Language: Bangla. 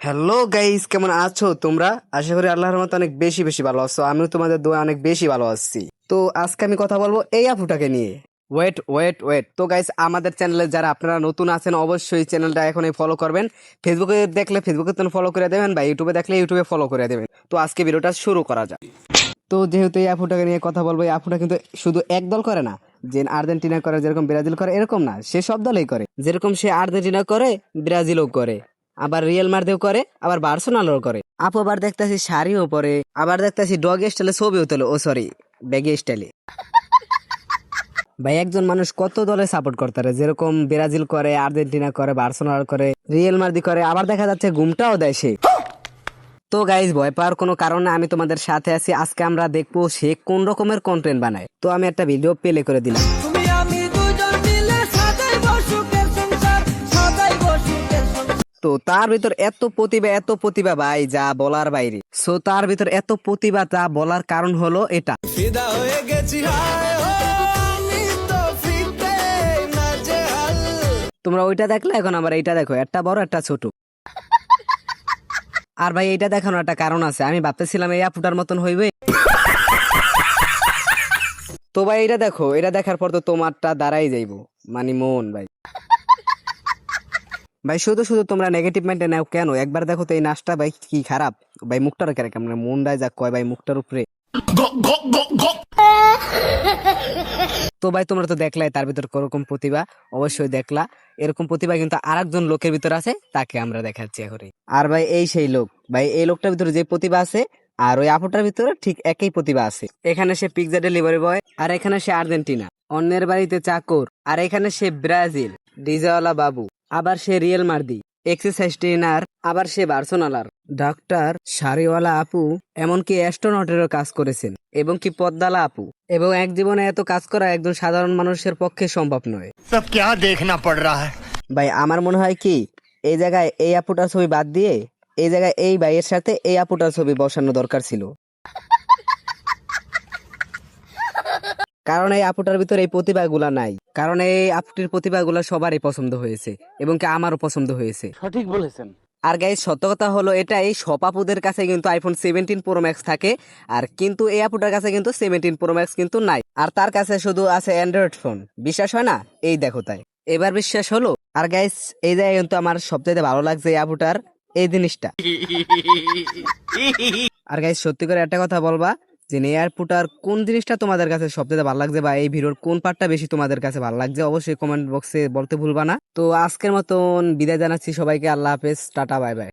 হ্যালো গাইস, কেমন আছো তোমরা? আশা করি আল্লাহর রহমতে অনেক বেশি বেশি ভালো আছো। আমিও তোমাদের দোয়া অনেক বেশি ভালো আছি। তো আজকে আমি কথা বলবো এই আপুটাকে নিয়ে। ওয়েট ওয়েট ওয়েট, তো গাইস আমাদের চ্যানেলে যারা আপনারা নতুন আছেন অবশ্যই চ্যানেলটা এখনই ফলো করবেন। ফেসবুকে দেখলে ফেসবুকে তো ফলো করে দেবেন, বা ইউটিউবে দেখলে ইউটিউবে ফলো করে দেবেন। তো আজকে ভিডিওটা শুরু করা যাক। তো যেহেতু এই আপুটাকে নিয়ে কথা বলবো, এই আপুটা কিন্তু শুধু এক দল করে না, যে আর্জেন্টিনা করে, যেরকম ব্রাজিল করে এরকম না, সে সব দলেই করে। যেরকম সে আর্জেন্টিনা করে, ব্রাজিলও করে, আবার রিয়াল মাদ্রিদও করে, আবার বার্সেলোনাও করে। আপু আবার দেখতেছি শাড়িও পরে, আবার দেখতেছি ডগ স্টাইলে ছবিও তোলে, ও সরি ব্যাগি স্টাইলে। ভাই একজন মানুষ কত দলে সাপোর্ট করতে পারে? যেরকম ব্রাজিল করে, আর্জেন্টিনা করে, বার্সেলোনা করে, রিয়াল মাদ্রিদ করে, আবার দেখা যাচ্ছে ঘুমটাও দেয় সে। তো গাইজ, ভয় পাওয়ার কোনো কারণ নেই, আমি তোমাদের সাথে আছি। আজকে আমরা দেখবো সে কোন রকমের কন্টেন্ট বানায়। তো আমি একটা ভিডিও প্লে করে দিলাম। তো তার ভিতর এত প্রতিভা ভাই, যা বলার বাইরে। সো তার ভিতর এত প্রতিভা, যা বলার কারণ হলো এটা। তোমরা ওইটা দেখলে, এখন আবার এইটা দেখো, একটা বড় একটা ছোট। আর ভাই এইটা দেখানোর একটা কারণ আছে। আমি ভাবতেছিলাম এই আপুটার মতন হইবে। তো ভাই এটা দেখো, এটা দেখার পর তো তোমারটা দাঁড়াই যাইবো, মানে মন ভাই। ভাই শুধু শুধু তোমরা নেগেটিভ মাইন্ডে নাও কেন? একবার দেখো তো এই নাচটা ভাই কি খারাপ। ভাই মুখটার কেন মনটাই যা কয় ভাই মুখটার উপরে। তো ভাই তোমরা তো দেখলাই তার ভিতর কোরকম প্রতিভা, অবশ্যই দেখলা। এরকম প্রতিভা কিন্তু আরেকজন লোকের ভিতর আছে, তাকে আমরা দেখাচ্ছি এখন। আর ভাই এই সেই লোক, ভাই এই লোকটার ভিতরে যে প্রতিভা আছে, আর ওই আপুটার ভিতরে ঠিক একই প্রতিভা আছে। এখানে সে পিৎজা ডেলিভারি বয়, আর এখানে সে আর্জেন্টিনা অন্যের বাড়িতে চাকর, আর এখানে সে ব্রাজিল ডিজাওয়ালা বাবু, আবার সে রিয়েল মার্দি এক্সারসাইজ ট্রেনার, আবার সে বার্সেলোনার ডাক্তার, শাড়িওয়ালা আপু, এমনকি অ্যাস্ট্রোনটেরও কাজ করেছেন, এবং কি পদ্মালা আপু। এবং এক জীবনে এত কাজ করা একজন সাধারণ মানুষের পক্ষে সম্ভব নয়। सब क्या देखना पड़ रहा है। ভাই আমার মনে হয় কি, এই জায়গায় এই আপুটার ছবি বাদ দিয়ে এই জায়গায় এই ভাইয়ের সাথে এই আপুটার ছবি বসানো দরকার ছিল। কারণ এই আপুটার ভিতরে এই প্রতিভাগুলা নাই। কারণ এই আপুটির প্রতিভাগুলা সবারই পছন্দ হয়েছে, এবং কি আমারও পছন্দ হয়েছে। সঠিক বলেছেন। আর গাইস সত্য কথা হলো এটাই, সব আপুদের কাছে কিন্তু আইফোন 17 প্রো ম্যাক্স থাকে, আর কিন্তু এই আপুটার কাছে কিন্তু 17 প্রো ম্যাক্স কিন্তু নাই, আর তার কাছে শুধু আছে অ্যান্ড্রয়েড ফোন। বিশ্বাস হয় না? এই দেখো তাই এবার বিশ্বাস হলো। আর গাইস এই জায়গায় কিন্তু আমার সবচেয়ে ভালো লাগছে এই আপুটার এই জিনিসটা। আর গাইস সত্যি করে একটা কথা বলবা, যে এয়ারপোর্টার কোন জিনিসটা তোমাদের কাছে সবচেয়ে ভালো লাগছে, বা এই ভিডিওর কোন পার্টটা বেশি তোমাদের কাছে ভালো লাগছে, অবশ্যই কমেন্ট বক্সে বলতে ভুলবা না। তো আজকের মতন বিদায় জানাচ্ছি সবাইকে। আল্লাহ হাফেজ, টাটা, বাই বাই।